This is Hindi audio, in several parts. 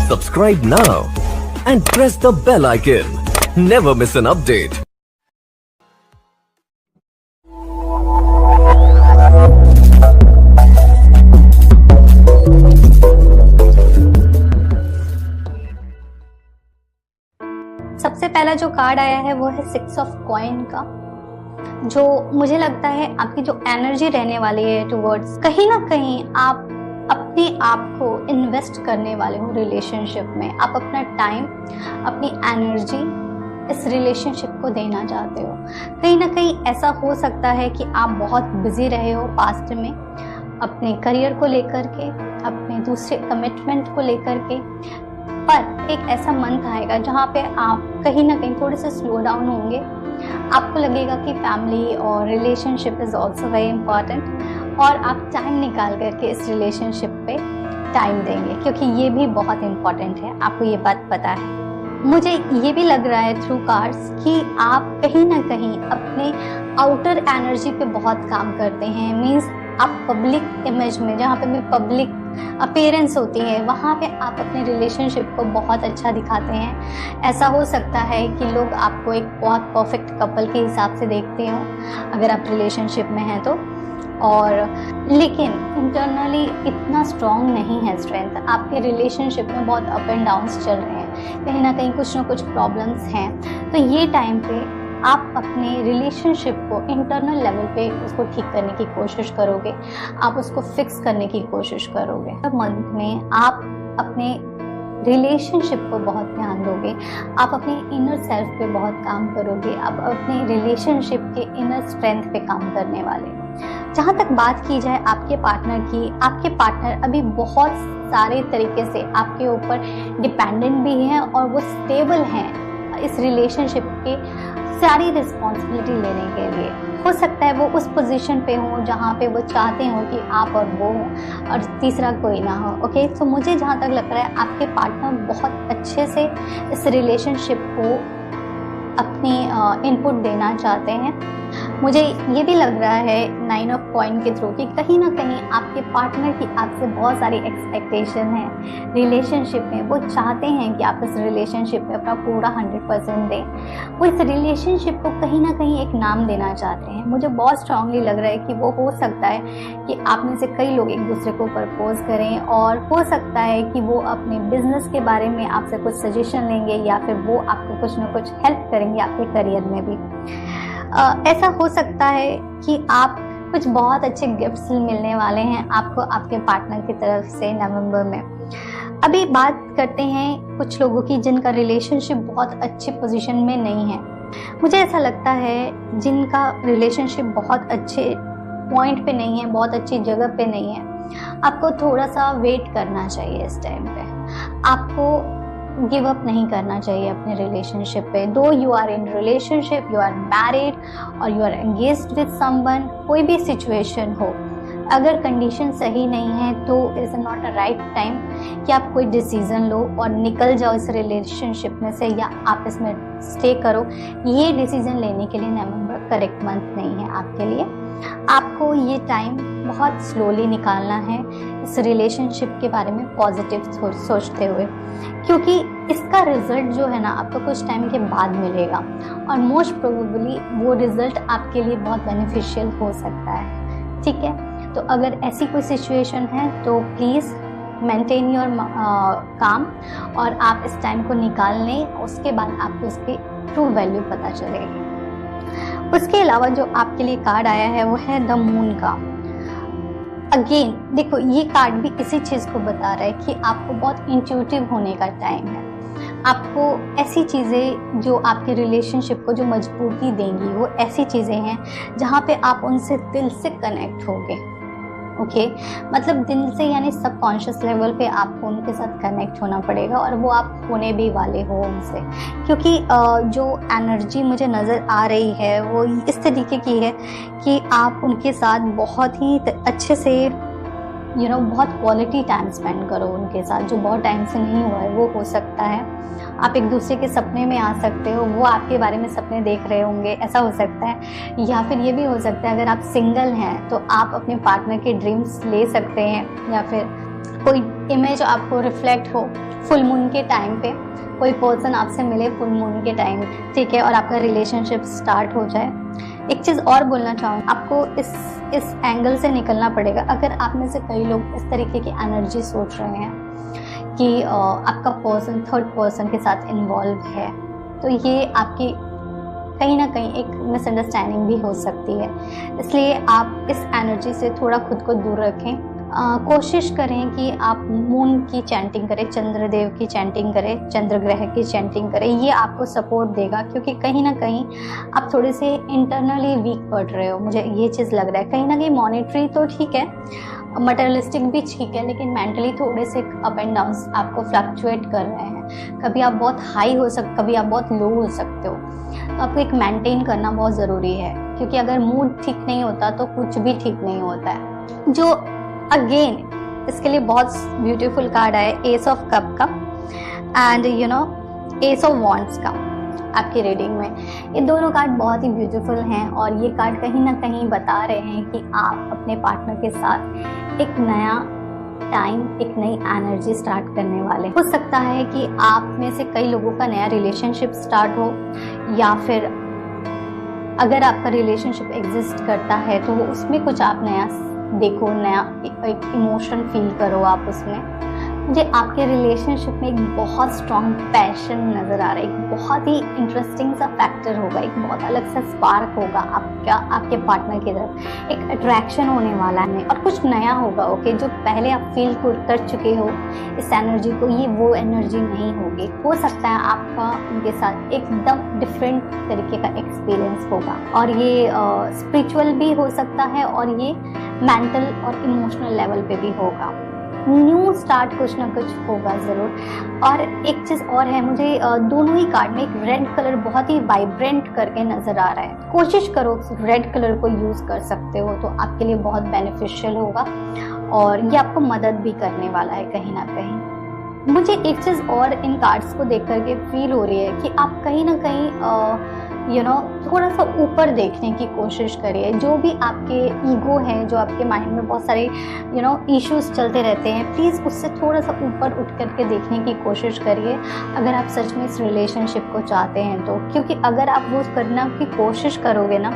Subscribe now and press the bell icon. Never miss an update. सबसे पहला जो कार्ड आया है वो है 6 ऑफ कॉइन का, जो मुझे लगता है आपकी जो एनर्जी रहने वाली है टुवर्ड्स, कहीं ना कहीं आप अपने आप को इन्वेस्ट करने वाले हो रिलेशनशिप में। आप अपना टाइम, अपनी एनर्जी इस रिलेशनशिप को देना चाहते हो। कहीं ना कहीं ऐसा हो सकता है कि आप बहुत बिजी रहे हो पास्ट में अपने करियर को लेकर के, अपने दूसरे कमिटमेंट को लेकर के, पर एक ऐसा मंथ आएगा जहाँ पे आप कहीं ना कहीं थोड़े से स्लो डाउन होंगे। आपको लगेगा कि फैमिली और relationship is also very important, और आप टाइम निकाल करके इस रिलेशनशिप पे टाइम देंगे, क्योंकि ये भी बहुत इम्पॉर्टेंट है। आपको ये बात पता है। मुझे ये भी लग रहा है थ्रू कार्ड्स कि आप कहीं ना कहीं अपने आउटर एनर्जी पे बहुत काम करते हैं। मीन्स आप पब्लिक इमेज में, जहाँ पे भी पब्लिक अपीयरेंस होती है, वहाँ पे आप अपने रिलेशनशिप को बहुत अच्छा दिखाते हैं। ऐसा हो सकता है कि लोग आपको एक बहुत परफेक्ट कपल के हिसाब से देखते हो अगर आप रिलेशनशिप में हैं तो, और लेकिन इंटरनली इतना स्ट्रॉन्ग नहीं है स्ट्रेंथ। आपके रिलेशनशिप में बहुत अप एंड डाउन्स चल रहे हैं, कहीं ना कहीं कुछ ना कुछ प्रॉब्लम्स हैं। तो ये टाइम पे आप अपने रिलेशनशिप को इंटरनल लेवल पे उसको ठीक करने की कोशिश करोगे, आप उसको फिक्स करने की कोशिश करोगे। हर मंथ में आप अपने रिलेशनशिप को बहुत ध्यान दोगे, आप अपने इनर सेल्फ पे बहुत काम करोगे, आप अपने रिलेशनशिप के इनर स्ट्रेंथ पे काम करने वाले। जहाँ तक बात की जाए आपके पार्टनर की, आपके पार्टनर अभी बहुत सारे तरीके से आपके ऊपर डिपेंडेंट भी हैं और वो स्टेबल हैं इस रिलेशनशिप के सारी रिस्पॉन्सिबिलिटी लेने के लिए। हो सकता है वो उस पोजीशन पे हो जहाँ पे वो चाहते हो कि आप और वो हो और तीसरा कोई ना हो। ओके, तो मुझे जहाँ तक लग रहा है आपके पार्टनर बहुत अच्छे से इस रिलेशनशिप को अपनी इनपुट देना चाहते हैं। मुझे ये भी लग रहा है 9 ऑफ कॉइन के थ्रू कि कहीं ना कहीं आपके पार्टनर की आपसे बहुत सारी एक्सपेक्टेशन है रिलेशनशिप में। वो चाहते हैं कि आप इस रिलेशनशिप में अपना पूरा 100% दें। वो इस रिलेशनशिप को कहीं ना कहीं एक नाम देना चाहते हैं। मुझे बहुत स्ट्रांगली लग रहा है कि वो हो सकता है कि आप में से कई लोग एक दूसरे को प्रपोज करें, और हो सकता है कि वो अपने बिजनेस के बारे में आपसे कुछ सजेशन लेंगे, या फिर वो आपको कुछ ना कुछ हेल्प करेंगे आपके करियर में भी। ऐसा हो सकता है कि आप कुछ बहुत अच्छे गिफ्ट्स मिलने वाले हैं आपको आपके पार्टनर की तरफ से नवंबर में। अभी बात करते हैं कुछ लोगों की जिनका रिलेशनशिप बहुत अच्छी पोजीशन में नहीं है। मुझे ऐसा लगता है जिनका रिलेशनशिप बहुत अच्छे पॉइंट पे नहीं है, बहुत अच्छी जगह पे नहीं है, आपको थोड़ा सा वेट करना चाहिए इस टाइम पे। आपको गिव अप नहीं करना चाहिए अपने रिलेशनशिप पे। Though you are in relationship, you are married और you are engaged with someone, कोई भी सिचुएशन हो, अगर कंडीशन सही नहीं है तो is not a right time कि आप कोई डिसीजन लो और निकल जाओ इस रिलेशनशिप में से, या आप इसमें स्टे करो। ये डिसीजन लेने के लिए नवंबर करेक्ट मंथ नहीं है आपके लिए। आपको ये टाइम बहुत स्लोली निकालना है इस रिलेशनशिप के बारे में पॉजिटिव सोचते हुए, क्योंकि इसका रिजल्ट जो है ना आपको कुछ टाइम के बाद मिलेगा, और मोस्ट प्रोबेबली वो रिजल्ट आपके लिए बहुत बेनिफिशियल हो सकता है। ठीक है, तो अगर ऐसी कोई सिचुएशन है तो प्लीज़ मेंटेन योर काम, और आप इस टाइम को निकाल लें, उसके बाद आपको इसकी ट्रू वैल्यू पता चलेगी। उसके अलावा जो आपके लिए कार्ड आया है वो है द मून का। अगेन देखो, ये कार्ड भी इसी चीज़ को बता रहा है कि आपको बहुत इंट्यूटिव होने का टाइम है। आपको ऐसी चीज़ें जो आपके रिलेशनशिप को जो मजबूती देंगी, वो ऐसी चीज़ें हैं जहाँ पे आप उनसे दिल से कनेक्ट होगे। ओके, मतलब दिल से, यानी सबकॉन्शियस लेवल पे आपको उनके साथ कनेक्ट होना पड़ेगा, और वो आप होने भी वाले हो उनसे, क्योंकि जो एनर्जी मुझे नज़र आ रही है वो इस तरीके की है कि आप उनके साथ बहुत ही अच्छे से बहुत क्वालिटी टाइम स्पेंड करो उनके साथ, जो बहुत टाइम से नहीं हुआ है। वो हो सकता है आप एक दूसरे के सपने में आ सकते हो, वो आपके बारे में सपने देख रहे होंगे, ऐसा हो सकता है। या फिर ये भी हो सकता है अगर आप सिंगल हैं तो आप अपने पार्टनर के ड्रीम्स ले सकते हैं, या फिर कोई इमेज आपको रिफ्लेक्ट हो फुल मून के टाइम पे कोई पर्सन आपसे मिले फुल मून के टाइम, ठीक है, और आपका रिलेशनशिप स्टार्ट हो जाए। एक चीज़ और बोलना चाहूँ, आपको इस एंगल से निकलना पड़ेगा। अगर आप में से कई लोग इस तरीके की एनर्जी सोच रहे हैं कि आपका पर्सन थर्ड पर्सन के साथ इन्वॉल्व है, तो ये आपकी कहीं ना कहीं एक मिसअंडरस्टैंडिंग भी हो सकती है। इसलिए आप इस एनर्जी से थोड़ा खुद को दूर रखें। कोशिश करें कि आप मून की चैंटिंग करें, चंद्रदेव की चैंटिंग करें, चंद्र ग्रह की चैंटिंग करें। ये आपको सपोर्ट देगा, क्योंकि कहीं ना कहीं आप थोड़े से इंटरनली वीक पड़ रहे हो, मुझे ये चीज़ लग रहा है। कहीं ना कहीं मॉनेटरी तो ठीक है, मटेरियलिस्टिक भी ठीक है, लेकिन मेंटली थोड़े से अप एंड डाउन आपको फ्लक्चुएट कर रहे हैं। कभी आप बहुत हाई हो सकते, कभी आप बहुत लो हो सकते हो। तो आपको एक मेंटेन करना बहुत ज़रूरी है, क्योंकि अगर मूड ठीक नहीं होता तो कुछ भी ठीक नहीं होता है। जो अगेन इसके लिए बहुत ब्यूटीफुल कार्ड है एस ऑफ कप का एंड एस ऑफ वॉन्ड्स का आपकी रीडिंग में। ये दोनों कार्ड बहुत ही ब्यूटीफुल हैं और ये कार्ड कहीं ना कहीं बता रहे हैं कि आप अपने पार्टनर के साथ एक नया टाइम, एक नई एनर्जी स्टार्ट करने वाले। हो सकता है कि आप में से कई लोगों का नया रिलेशनशिप स्टार्ट हो, या फिर अगर आपका रिलेशनशिप एग्जिस्ट करता है तो वो उसमें कुछ आप नया देखो, नया एक इमोशन फील करो आप उसमें। मुझे आपके रिलेशनशिप में एक बहुत स्ट्रॉन्ग पैशन नज़र आ रहा है, एक बहुत ही इंटरेस्टिंग सा फैक्टर होगा, एक बहुत अलग सा स्पार्क होगा आपके पार्टनर की तरफ, एक अट्रैक्शन होने वाला है और कुछ नया होगा। ओके, जो पहले आप फील कर चुके हो इस एनर्जी को, ये वो एनर्जी नहीं होगी। हो सकता है आपका उनके साथ एकदम डिफरेंट तरीके का एक्सपीरियंस होगा, और ये स्पिरिचुअल भी हो सकता है और ये मेंटल और इमोशनल लेवल पे भी होगा। न्यू स्टार्ट कुछ ना कुछ होगा ज़रूर। और एक चीज़ और है, मुझे दोनों ही कार्ड में एक रेड कलर बहुत ही वाइब्रेंट करके नज़र आ रहा है। कोशिश करो रेड कलर को यूज़ कर सकते हो तो आपके लिए बहुत बेनिफिशियल होगा और ये आपको मदद भी करने वाला है कहीं ना कहीं। मुझे एक चीज़ और इन कार्ड्स को देख करके फील हो रही है कि आप कहीं ना कहीं थोड़ा सा ऊपर देखने की कोशिश करिए। जो भी आपके ईगो है, जो आपके माइंड में बहुत सारे इश्यूज चलते रहते हैं, प्लीज़ उससे थोड़ा सा ऊपर उठ करके देखने की कोशिश करिए अगर आप सच में इस रिलेशनशिप को चाहते हैं तो। क्योंकि अगर आप वो करना की कोशिश करोगे ना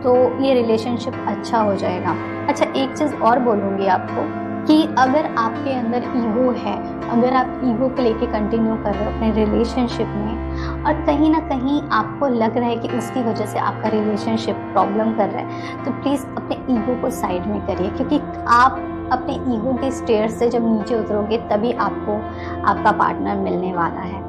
तो ये रिलेशनशिप अच्छा हो जाएगा। अच्छा, एक चीज़ और बोलूँगी आपको कि अगर आपके अंदर ईगो है, अगर आप ईगो को लेके कंटिन्यू कर रहे हो अपने रिलेशनशिप में और कहीं ना कहीं आपको लग रहा है कि उसकी वजह से आपका रिलेशनशिप प्रॉब्लम कर रहा है, तो प्लीज़ अपने ईगो को साइड में करिए। क्योंकि आप अपने ईगो के स्टेयर से जब नीचे उतरोगे तभी आपको आपका पार्टनर मिलने वाला है।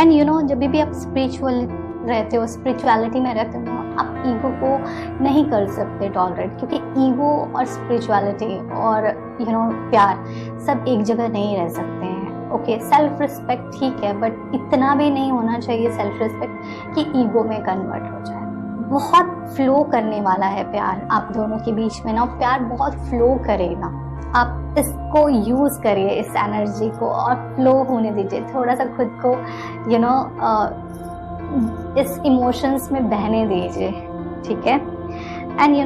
एंड जब भी आप स्पिरिचुअल रहते हो, स्पिरिचुअलिटी में रहते हो, आप ईगो को नहीं कर सकते टॉलरेट, क्योंकि ईगो और स्पिरिचुअलिटी और प्यार सब एक जगह नहीं रह सकते हैं। ओके, सेल्फ रिस्पेक्ट ठीक है, बट इतना भी नहीं होना चाहिए सेल्फ रिस्पेक्ट कि ईगो में कन्वर्ट हो जाए। बहुत फ्लो करने वाला है प्यार आप दोनों के बीच में ना, प्यार बहुत फ्लो करेगा। आप इसको यूज़ करिए, इस एनर्जी को, और फ्लो होने दीजिए। थोड़ा सा खुद को इस इमोशंस में बहने दीजिए, ठीक है। एंड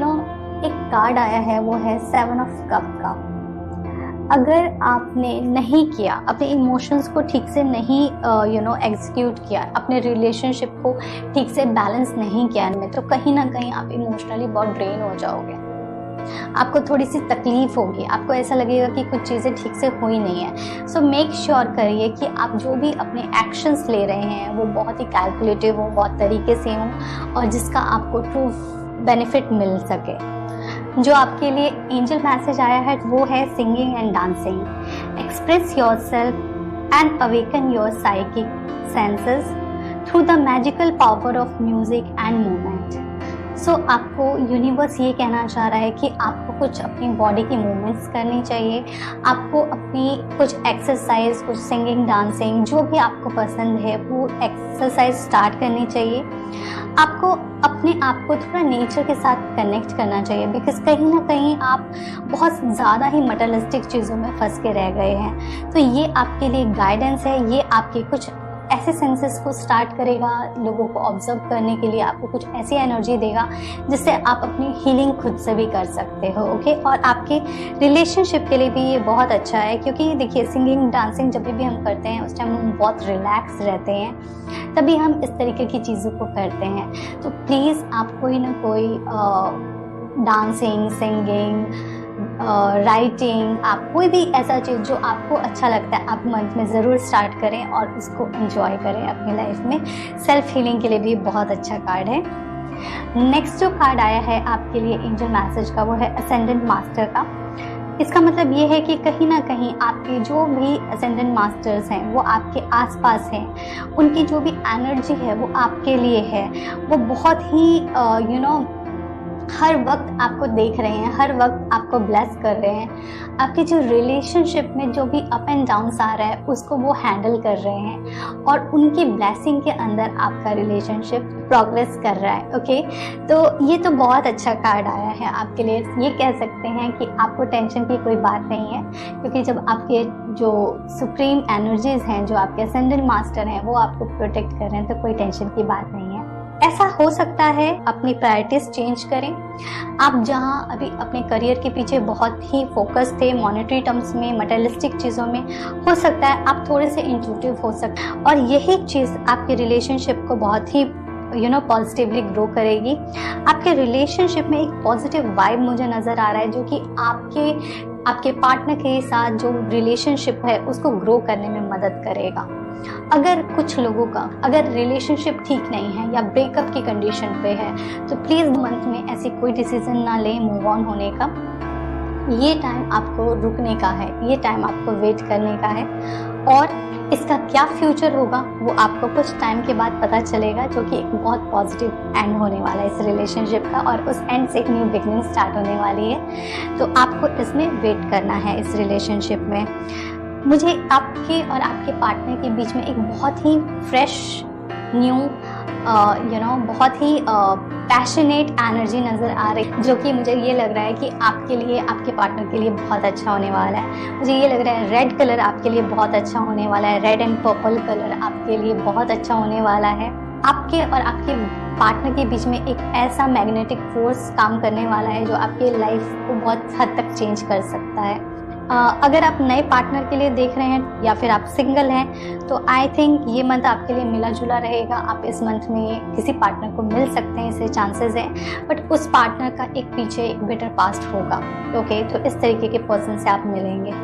एक कार्ड आया है, वो है 7 ऑफ कप का। अगर आपने नहीं किया, अपने इमोशंस को ठीक से नहीं एग्जीक्यूट किया, अपने रिलेशनशिप को ठीक से बैलेंस नहीं किया में, तो कहीं ना कहीं आप इमोशनली बहुत ड्रेन हो जाओगे। आपको थोड़ी सी तकलीफ होगी, आपको ऐसा लगेगा कि कुछ चीज़ें ठीक से हुई नहीं है। सो मेक श्योर करिए कि आप जो भी अपने एक्शंस ले रहे हैं वो बहुत ही कैलकुलेटिव हो, बहुत तरीके से हो, और जिसका आपको ट्रू बेनिफिट मिल सके। जो आपके लिए एंजल मैसेज आया है वो है singing and dancing. Express yourself and awaken your psychic senses through the magical power of music and movement. So आपको यूनिवर्स ये कहना चाह रहा है कि आपको कुछ अपनी बॉडी की मूवमेंट्स करनी चाहिए, आपको अपनी कुछ एक्सरसाइज, कुछ सिंगिंग, डांसिंग, जो भी आपको पसंद है वो एक्सरसाइज स्टार्ट करनी चाहिए। आपको अपने आप को थोड़ा नेचर के साथ कनेक्ट करना चाहिए, बिकॉज कहीं ना कहीं आप बहुत ज़्यादा ही मटेरियलिस्टिक चीज़ों में फंस के रह गए हैं। तो ये आपके लिए गाइडेंस है, ये आपके कुछ ऐसे सेंसेस को स्टार्ट करेगा लोगों को ऑब्जर्व करने के लिए, आपको कुछ ऐसी एनर्जी देगा जिससे आप अपनी हीलिंग खुद से भी कर सकते हो। ओके, और आपके रिलेशनशिप के लिए भी ये बहुत अच्छा है, क्योंकि देखिए सिंगिंग डांसिंग जब भी हम करते हैं उस टाइम हम बहुत रिलैक्स रहते हैं, तभी हम इस तरीके की चीज़ों को करते हैं। तो प्लीज़ आप कोई ना कोई डांसिंग, सिंगिंग, राइटिंग, आप कोई भी ऐसा चीज़ जो आपको अच्छा लगता है आप मंथ में ज़रूर स्टार्ट करें और उसको एंजॉय करें अपनी लाइफ में। सेल्फ हीलिंग के लिए भी बहुत अच्छा कार्ड है। नेक्स्ट जो कार्ड आया है आपके लिए एंजल मैसेज का, वो है असेंडेंट मास्टर का। इसका मतलब ये है कि कहीं ना कहीं आपके जो भी असेंडेंट मास्टर्स हैं वो आपके आसपास हैं, उनकी जो भी एनर्जी है वो आपके लिए है, वो बहुत ही हर वक्त आपको देख रहे हैं, हर वक्त आपको ब्लेस कर रहे हैं। आपके जो रिलेशनशिप में जो भी अप एंड डाउन्स आ रहा है उसको वो हैंडल कर रहे हैं और उनकी ब्लेसिंग के अंदर आपका रिलेशनशिप प्रोग्रेस कर रहा है। ओके, तो ये तो बहुत अच्छा कार्ड आया है आपके लिए। ये कह सकते हैं कि आपको टेंशन की कोई बात नहीं है, क्योंकि जब आपके जो सुप्रीम एनर्जीज हैं, जो आपके असेंडेंट मास्टर हैं, वो आपको प्रोटेक्ट कर रहे हैं, तो कोई टेंशन की बात नहीं है। ऐसा हो सकता है अपनी प्रायोरिटीज चेंज करें। आप जहां अभी अपने करियर के पीछे बहुत ही फोकस थे, मॉनेटरी टर्म्स में, मटेरियलिस्टिक चीज़ों में, हो सकता है आप थोड़े से इंट्यूटिव हो सकते हैं और यही चीज़ आपके रिलेशनशिप को बहुत ही पॉजिटिवली ग्रो करेगी। आपके रिलेशनशिप में एक पॉजिटिव वाइब मुझे नज़र आ रहा है, जो कि आपके पार्टनर के साथ जो रिलेशनशिप है उसको ग्रो करने में मदद करेगा। अगर कुछ लोगों का अगर रिलेशनशिप ठीक नहीं है या ब्रेकअप की कंडीशन पे है, तो प्लीज़ मंथ में ऐसी कोई डिसीजन ना लें मूव ऑन होने का। ये टाइम आपको रुकने का है, ये टाइम आपको वेट करने का है और इसका क्या फ्यूचर होगा वो आपको कुछ टाइम के बाद पता चलेगा, जो कि एक बहुत पॉजिटिव एंड होने वाला है इस रिलेशनशिप का और उस एंड से एक न्यू बिगनिंग स्टार्ट होने वाली है। तो आपको इसमें वेट करना है इस रिलेशनशिप में। मुझे आपके और आपके पार्टनर के बीच में एक बहुत ही फ्रेश न्यू बहुत ही पैशनेट एनर्जी नज़र आ रही, जो कि मुझे ये लग रहा है कि आपके लिए, आपके पार्टनर के लिए बहुत अच्छा होने वाला है। मुझे ये लग रहा है रेड कलर आपके लिए बहुत अच्छा होने वाला है, रेड एंड पर्पल कलर आपके लिए बहुत अच्छा होने वाला है। आपके और आपके पार्टनर के बीच में एक ऐसा मैग्नेटिक फोर्स काम करने वाला है जो आपके लाइफ को बहुत हद तक चेंज कर सकता है। अगर आप नए पार्टनर के लिए देख रहे हैं या फिर आप सिंगल हैं, तो आई थिंक ये मंथ आपके लिए मिला जुला रहेगा। आप इस मंथ में किसी पार्टनर को मिल सकते हैं, इससे चांसेस हैं, बट उस पार्टनर का एक पीछे एक बेटर पास्ट होगा। ओके, तो इस तरीके के पर्सन से आप मिलेंगे।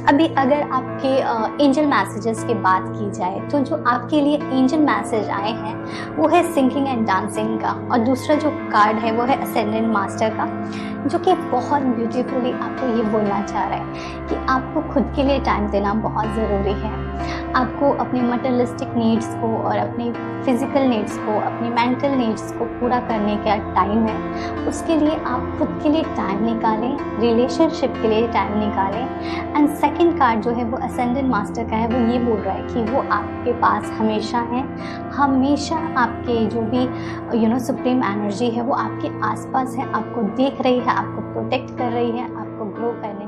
अभी अगर आपके एंजल मैसेजेस की बात की जाए, तो जो आपके लिए एंजल मैसेज आए हैं वो है सिंगिंग एंड डांसिंग का, और दूसरा जो कार्ड है वो है असेंडेंट मास्टर का, जो कि बहुत ब्यूटीफुली आपको ये बोलना चाह रहा है कि आपको खुद के लिए टाइम देना बहुत ज़रूरी है। आपको अपनी मटेरियलिस्टिक नीड्स को और अपनी फिजिकल नीड्स को, अपनी मेंटल नीड्स को पूरा करने का टाइम है। उसके लिए आप खुद के लिए टाइम निकालें, रिलेशनशिप के लिए टाइम निकालें। एंड सेकंड कार्ड जो है वो असेंडेंट मास्टर का है, वो ये बोल रहा है कि वो आपके पास हमेशा है, हमेशा आपके जो भी सुप्रीम एनर्जी है वो आपके आसपास है, आपको देख रही है, आपको प्रोटेक्ट कर रही है, आपको ग्रो करने